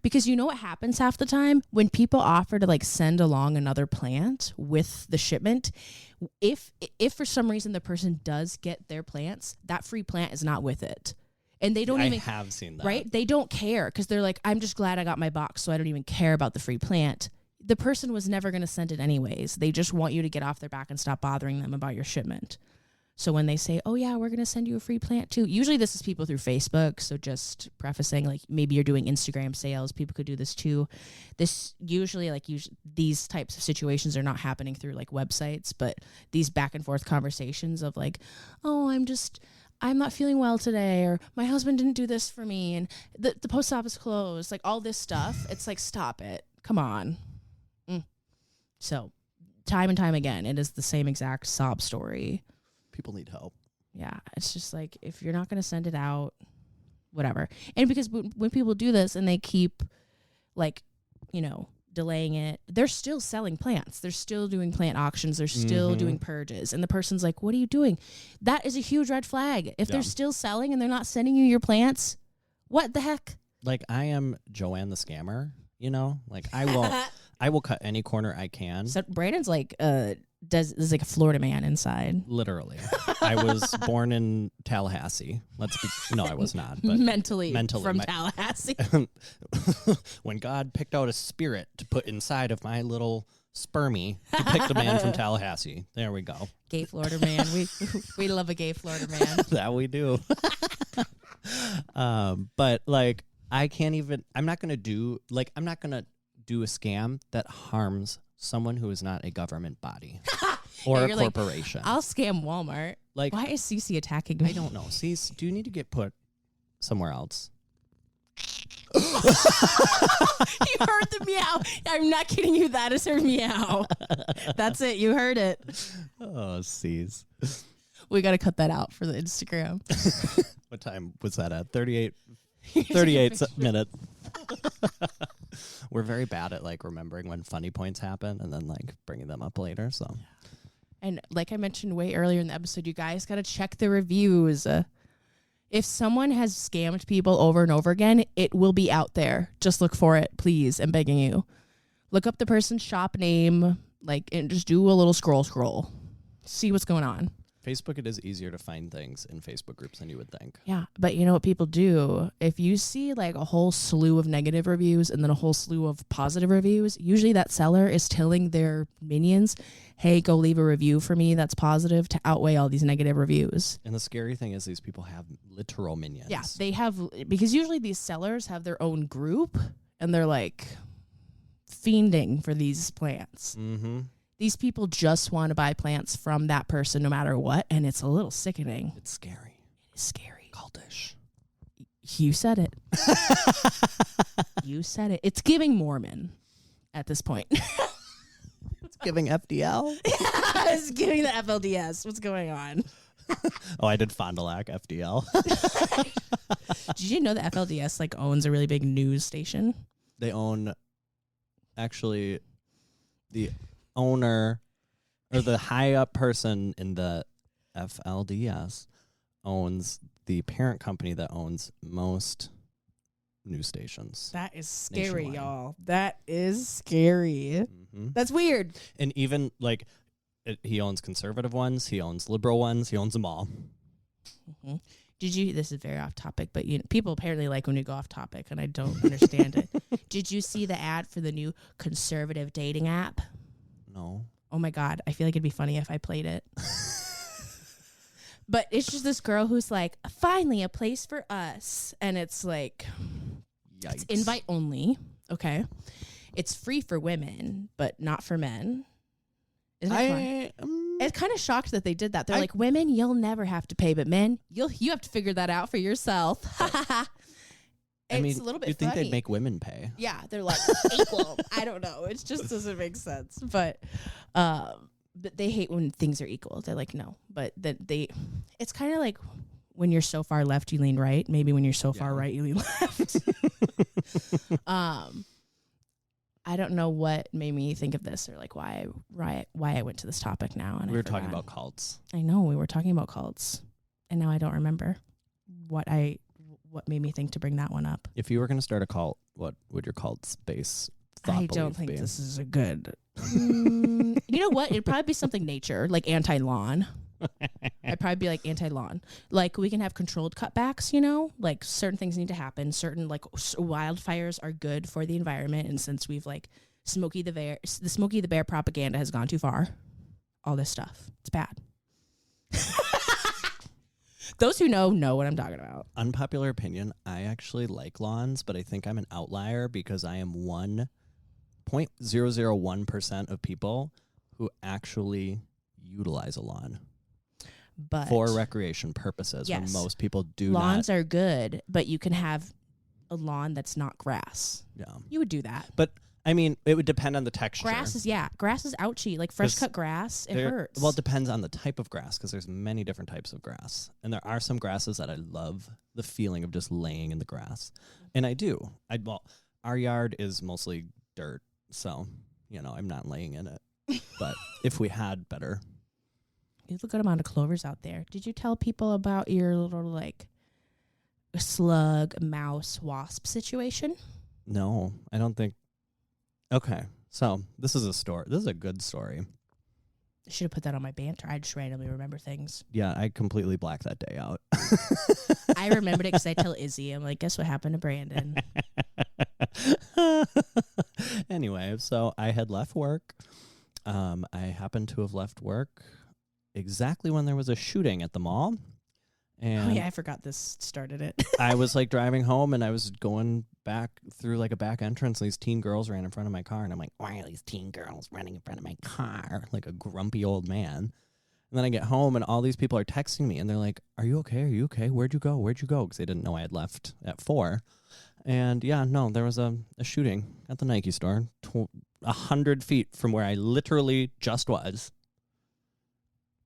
because you know what happens half the time when people offer to like send along another plant with the shipment. If for some reason the person does get their plants, that free plant is not with it. And they don't even have seen that. Right? They don't care because they're like, I'm just glad I got my box, so I don't even care about the free plant. The person was never going to send it anyways. They just want you to get off their back and stop bothering them about your shipment. So when they say, oh, yeah, we're going to send you a free plant too. Usually this is people through Facebook. So just prefacing, like maybe you're doing Instagram sales. People could do this too. This usually these types of situations are not happening through like websites, but these back and forth conversations of like, oh, I'm not feeling well today, or my husband didn't do this for me, and the post office closed, like all this stuff. It's like, stop it. Come on. So time and time again, it is the same exact sob story. People need help. Yeah. It's just like, if you're not going to send it out, whatever. And because when people do this and they keep like, you know, delaying it, they're still selling plants. They're still doing plant auctions. They're still doing purges. And the person's like, what are you doing? That is a huge red flag. If they're still selling and they're not sending you your plants, what the heck? Like, I am Joanne the scammer, you know? Like, I will cut any corner I can. So Brandon's like is like a Florida man inside. Literally. I was born in Tallahassee. No, I was not. But mentally from Tallahassee. When God picked out a spirit to put inside of my little spermie, he picked a man from Tallahassee. There we go. Gay Florida man. We love a gay Florida man. That we do. But like, I'm not gonna do a scam that harms someone who is not a government body or a corporation. Like, I'll scam Walmart. Like, why is Cece attacking me? I don't know. Cece, do you need to get put somewhere else? You heard the meow. I'm not kidding you. That is her meow. That's it. You heard it. Oh, Cece. We got to cut that out for the Instagram. What time was that at? 38 minutes. We're very bad at like remembering when funny points happen and then like bringing them up later. So, and like I mentioned way earlier in the episode, you guys got to check the reviews. If someone has scammed people over and over again, it will be out there. Just look for it, please. I'm begging you. Look up the person's shop name, like, and just do a little scroll. See what's going on. Facebook, it is easier to find things in Facebook groups than you would think. Yeah, but you know what people do? If you see like a whole slew of negative reviews and then a whole slew of positive reviews, usually that seller is telling their minions, hey, go leave a review for me that's positive to outweigh all these negative reviews. And the scary thing is these people have literal minions. Yeah, they have, because usually these sellers have their own group and they're like fiending for these plants. Mm-hmm. These people just want to buy plants from that person no matter what, and it's a little sickening. It's scary. It is scary. Cultish. You said it. You said it. It's giving Mormon at this point. It's giving FDL? It's giving the FLDS. What's going on? Oh, I did Fond du Lac FDL. Did you know that FLDS like owns a really big news station? They own, actually, the owner or the high up person in the FLDS owns the parent company that owns most news stations. That is scary, nationwide. y'all. That is scary. Mm-hmm. That's weird. And even like he owns conservative ones, he owns liberal ones, he owns them all. Mm-hmm. This is very off topic, but people apparently like when we go off topic, and I don't understand it. Did you see the ad for the new conservative dating app? No. Oh my God. I feel like it'd be funny if I played it. But it's just this girl who's like, finally a place for us. And it's like, Yikes. it's invite only. Okay. It's free for women, but not for men. Isn't it fun? It's kind of shocked that they did that. They're like, women, you'll never have to pay, but men, you have to figure that out for yourself. It's a little bit you'd think funny. they'd make women pay. Yeah, they're like equal. I don't know. It just doesn't make sense. But they hate when things are equal. They're like, no. But it's kind of like when you're so far left, you lean right. Maybe when you're so far right, you lean left. I don't know what made me think of this or like why I went to this topic now. And we were talking about cults. I know we were talking about cults, and now I don't remember what made me think to bring that one up. If you were going to start a cult, what would your cult's base thought I don't think be? this is a good. You know what? It'd probably be something nature, like anti-lawn. I'd probably be like anti-lawn. Like we can have controlled cutbacks, like certain things need to happen. Certain like wildfires are good for the environment. And since we've like the Smokey the Bear propaganda has gone too far, all this stuff, it's bad. Those who know what I'm talking about. Unpopular opinion. I actually like lawns, but I think I'm an outlier because I am 1.001% of people who actually utilize a lawn. But for recreation purposes, yes, when most people do lawns not. are good, but you can have a lawn that's not grass. Yeah. You would do that. But I mean, it would depend on the texture. Grass is ouchy. Like fresh cut grass, it hurts. Well, it depends on the type of grass because there's many different types of grass. And there are some grasses that I love the feeling of just laying in the grass. And I do. Our yard is mostly dirt, so, I'm not laying in it. But if we had better. There's a good amount of clovers out there. Did you tell people about your little, like, slug, mouse, wasp situation? No, I don't think. Okay, so this is a story. This is a good story. I should have put that on my banter. I just randomly remember things. Yeah, I completely blacked that day out. I remembered it because I tell Izzy. I'm like, guess what happened to Brandon? Anyway, so I had left work. I happened to have left work exactly when there was a shooting at the mall. And I forgot this started it. I was like driving home and I was going back through like a back entrance. And these teen girls ran in front of my car. And I'm like, why are these teen girls running in front of my car? Like a grumpy old man. And then I get home and all these people are texting me and they're like, are you okay? Are you okay? Where'd you go? Because they didn't know I had left at 4. And yeah, no, there was a shooting at the Nike store 100 feet from where I literally just was.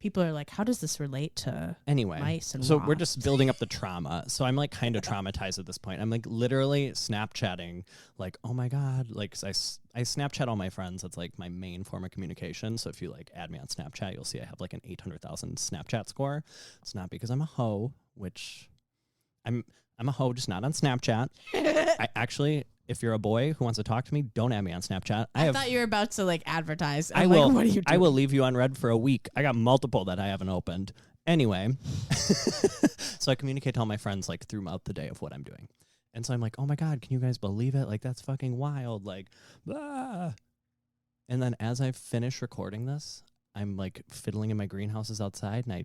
People are like, how does this relate to mice and so wasps? we're just building up the trauma. So I'm like kind of traumatized at this point. I'm like literally Snapchatting, like, oh my God. Like I Snapchat all my friends. That's like my main form of communication. So if you like add me on Snapchat, you'll see I have like an 800,000 Snapchat score. It's not because I'm a hoe, which I'm a hoe, just not on Snapchat. I actually, if you're a boy who wants to talk to me, don't add me on Snapchat. I thought you were about to like advertise. I will. What are you doing? I will leave you on red for a week. I got multiple that I haven't opened. Anyway, so I communicate to all my friends like throughout the day of what I'm doing. And so I'm like, oh my God, can you guys believe it? Like, that's fucking wild. Like, blah. And then as I finish recording this, I'm like fiddling in my greenhouses outside and I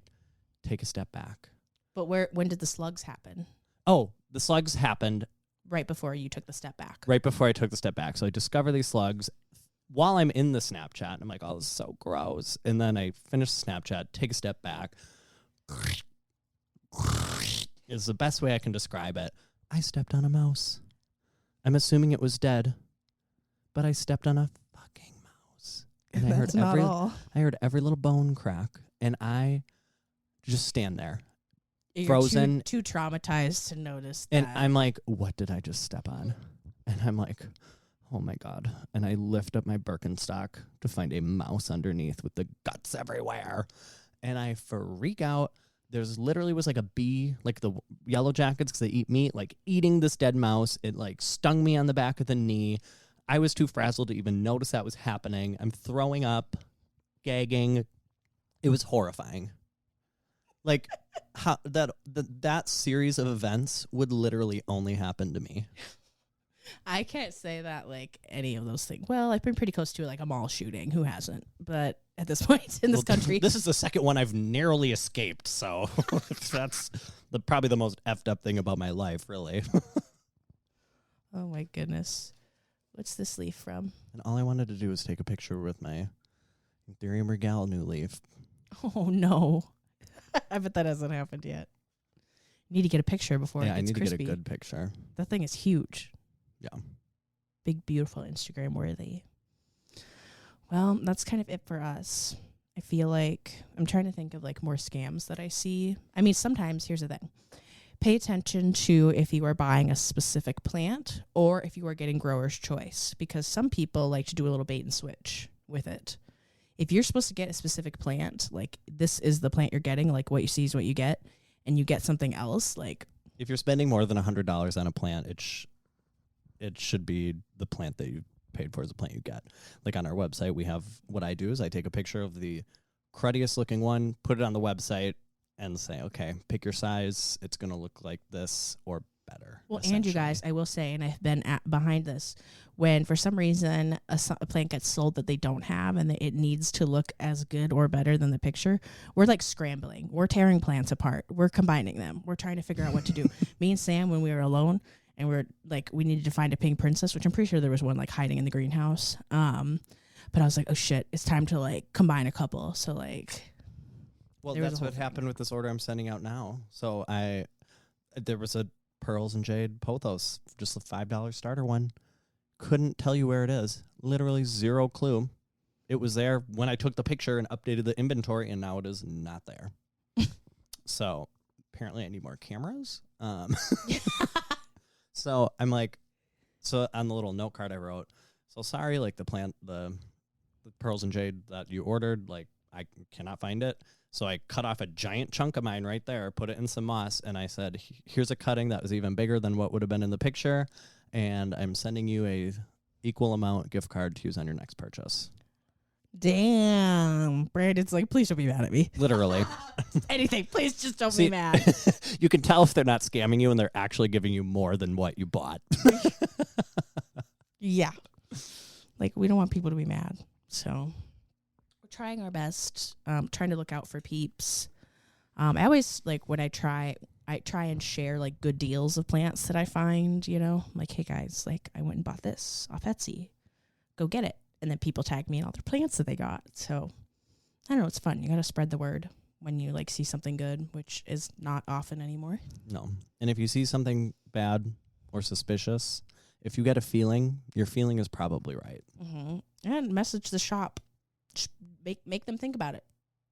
take a step back. But when did the slugs happen? Oh, the slugs happened right before you took the step back. Right before I took the step back. So I discover these slugs while I'm in the Snapchat. And I'm like, oh, this is so gross. And then I finish the Snapchat, take a step back. Is the best way I can describe it. I stepped on a mouse. I'm assuming it was dead, but I stepped on a fucking mouse. And I heard every little bone crack. And I just stand there. You're frozen. Too traumatized to notice that. And I'm like, what did I just step on? And I'm like, oh my God. And I lift up my Birkenstock to find a mouse underneath with the guts everywhere. And I freak out. there's literally was like a bee, like the yellow jackets, because they eat meat, like eating this dead mouse. It like stung me on the back of the knee. I was too frazzled to even notice that was happening. I'm throwing up, gagging. It was horrifying. Like how that series of events would literally only happen to me. I can't say that like any of those things. Well, I've been pretty close to like a mall shooting. Who hasn't? But at this point in this country, this is the second one I've narrowly escaped. So that's probably the most effed up thing about my life, really. Oh my goodness. What's this leaf from? And all I wanted to do was take a picture with my Ethereum Regal new leaf. Oh no. I bet that hasn't happened yet. You need to get a picture before it gets I need crispy. to get a good picture. That thing is huge. Yeah. Big, beautiful, Instagram worthy. Well, that's kind of it for us. I feel like I'm trying to think of like more scams that I see. I mean, sometimes, here's the thing. Pay attention to if you are buying a specific plant or if you are getting grower's choice, because some people like to do a little bait and switch with it. If you're supposed to get a specific plant, like this is the plant you're getting, like what you see is what you get, and you get something else, like if you're spending more than $100 on a plant, it should be the plant that you paid for is the plant you get. Like on our website, we have, what I do is I take a picture of the cruddiest looking one, put it on the website, and say, okay, pick your size. It's going to look like this or better. Well, and you guys, I will say, and I've been behind this, when for some reason a plant gets sold that they don't have and it needs to look as good or better than the picture, we're like scrambling. We're tearing plants apart. We're combining them. We're trying to figure out what to do. Me and Sam, when we were alone, and we're like, we needed to find a pink princess, which I'm pretty sure there was one like hiding in the greenhouse. But I was like, oh shit, it's time to like combine a couple. So like, well, that's what happened with this order I'm sending out now. So there was a Pearls and Jade Pothos, just a $5 starter one. Couldn't tell you where it is. Literally zero clue. It was there when I took the picture and updated the inventory, and now it is not there. So apparently I need more cameras. So I'm like, so on the little note card I wrote, so sorry, like the Pearls and Jade that you ordered, like I cannot find it. So I cut off a giant chunk of mine right there, put it in some moss, and I said, here's a cutting that was even bigger than what would have been in the picture, and I'm sending you a equal amount gift card to use on your next purchase. Damn. Brandon's like, please don't be mad at me. Literally. Anything. Please just don't be mad. You can tell if they're not scamming you and they're actually giving you more than what you bought. Yeah. Like, we don't want people to be mad. So we're trying our best, trying to look out for peeps. I always, like, when I try and share, like, good deals of plants that I find, you know. Like, hey, guys, like, I went and bought this off Etsy. Go get it. And then people tag me in all their plants that they got. So, I don't know. It's fun. You got to spread the word when you, like, see something good, which is not often anymore. No. And if you see something bad or suspicious, if you get a feeling, your feeling is probably right. Mm-hmm. And message the shop. Just make them think about it.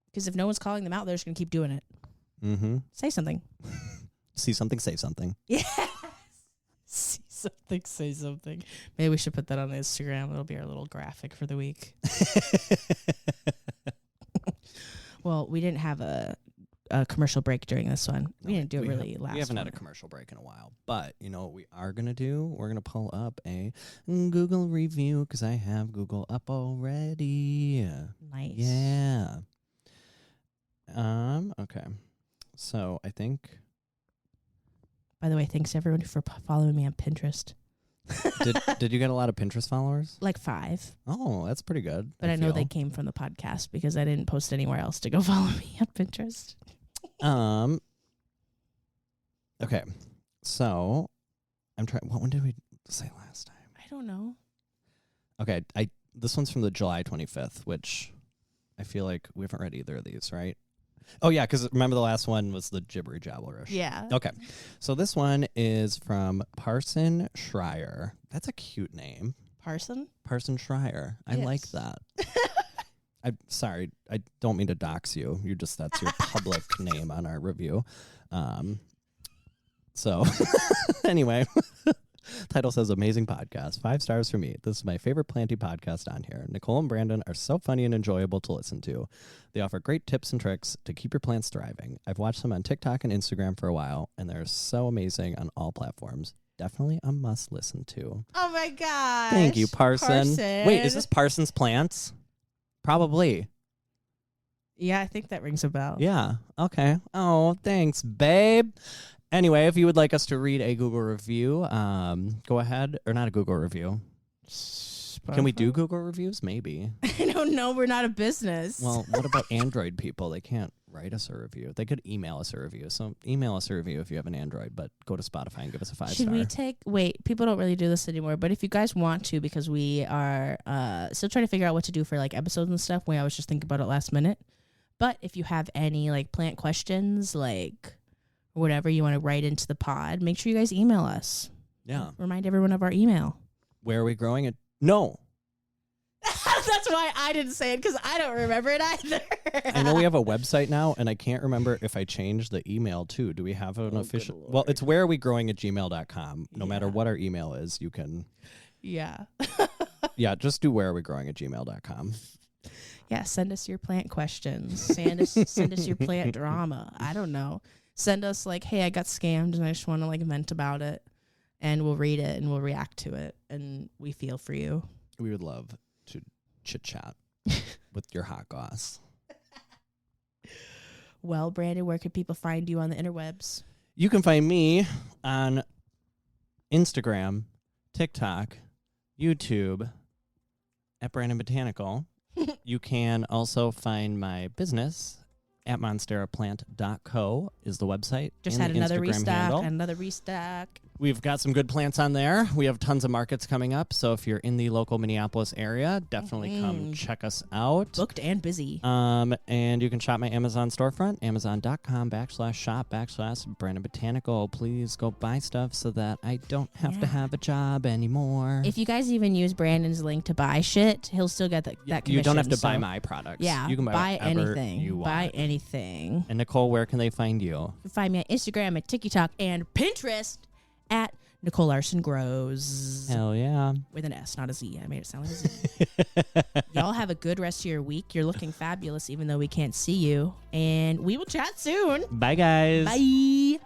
Because if no one's calling them out, they're just going to keep doing it. Mm-hmm. Say something. See something, say something. Yeah. See something, say something. Maybe we should put that on Instagram. It'll be our little graphic for the week. Well, we didn't have a commercial break during this one. We didn't do it really last. We haven't had a commercial break in a while. But you know what we are going to do? We're going to pull up a Google review because I have Google up already. Nice. Yeah. Okay. So I think. By the way, thanks everyone for following me on Pinterest. Did you get a lot of Pinterest followers? Like 5. Oh, that's pretty good. But I know they came from the podcast because I didn't post anywhere else to go follow me on Pinterest. Okay. So I'm trying. What one did we say last time? I don't know. Okay. This one's from the July 25th, which I feel like we haven't read either of these, right? Oh, yeah, because remember the last one was the gibbery jabberish. Yeah. Okay. So this one is from Parson Schreier. That's a cute name. Parson Schreier. I like that. I'm sorry. I don't mean to dox you. That's your public name on our review. So anyway, Title says amazing podcast. 5 stars for me. This is my favorite planty podcast on here. Nicole and Brandon are so funny and enjoyable to listen to. They offer great tips and tricks to keep your plants thriving. I've watched them on TikTok and Instagram for a while, and they're so amazing on all platforms. Definitely a must listen to. Oh my gosh. Thank you, Parson. Wait, is this Parson's Plants? Probably. Yeah, I think that rings a bell. Yeah. Okay. Oh, thanks, babe. Anyway, if you would like us to read a Google review, go ahead. Or not a Google review. Can we do Google reviews? Maybe. I don't know. We're not a business. Well, what about Android people? They can't write us a review. They could email us a review. So email us a review if you have an Android, but go to Spotify and give us a 5 Should star. wait, people don't really do this anymore, but if you guys want to, because we are still trying to figure out what to do for like episodes and stuff, we always just think about it last minute. But if you have any like plant questions, like whatever you want to write into the pod, make sure you guys email us. Yeah. Remind everyone of our email. Where are we growing it? No. That's why I didn't say it, because I don't remember it either. I know we have a website now, and I can't remember if I changed the email too. Do we have an official? Well, it's wherearewegrowing@gmail.com. No matter what our email is, you can. Yeah. Yeah, just do wherearewegrowing@gmail.com. Yeah, send us your plant questions. Send us your plant drama. I don't know. Send us like, hey, I got scammed and I just want to like vent about it, and we'll read it and we'll react to it, and we feel for you. We would love to chit chat with your hot goss. Well, Brandon, where can people find you on the interwebs? You can find me on Instagram, TikTok, YouTube at Brandon Botanical. You can also find my business at monsteraplant.co is the website. Just and had the another Instagram restock. handle. We've got some good plants on there. We have tons of markets coming up. So if you're in the local Minneapolis area, definitely come check us out. Booked and busy. And you can shop my Amazon storefront, amazon.com/shop/Brandon Botanical. Please go buy stuff so that I don't have to have a job anymore. If you guys even use Brandon's link to buy shit, he'll still get that commission. You don't have to buy my products. Yeah, you can buy anything. you want. Buy anything. And Nicole, where can they find you? You can find me on Instagram at TikTok and Pinterest at Nicole Larson Grows. Hell yeah. With an S, not a Z. I made it sound like a Z. Y'all have a good rest of your week. You're looking fabulous even though we can't see you. And we will chat soon. Bye, guys. Bye.